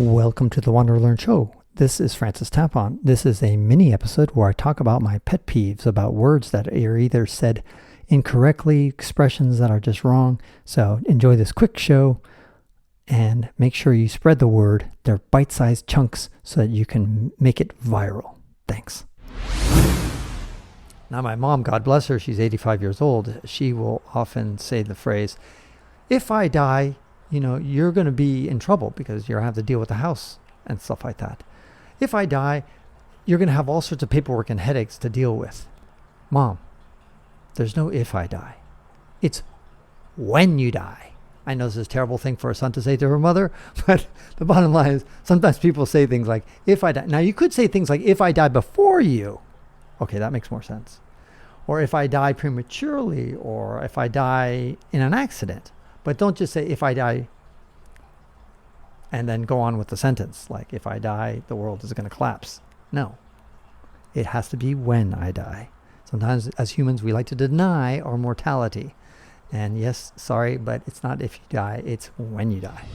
Welcome to the WanderLearn show. This is Francis Tapon. This is a mini episode where I talk about my pet peeves about words that are either said incorrectly, expressions that are just wrong. So enjoy this quick show and make sure you spread the word. They're bite-sized chunks so that you can make it viral. Thanks. Now my mom, God bless her, she's 85 years old. She will often say the phrase, if I die, you're going to be in trouble because you're going to have to deal with the house and stuff like that. If I die, you're going to have all sorts of paperwork and headaches to deal with. Mom, there's no if I die. It's when you die. I know this is a terrible thing for a son to say to her mother, but the bottom line is sometimes people say things like, if I die. Now you could say things like, if I die before you. Okay, that makes more sense. Or if I die prematurely, or if I die in an accident. But don't just say, if I die, and then go on with the sentence. Like, if I die, the world is going to collapse. No. It has to be when I die. Sometimes, as humans, we like to deny our mortality. And yes, sorry, but it's not if you die, it's when you die.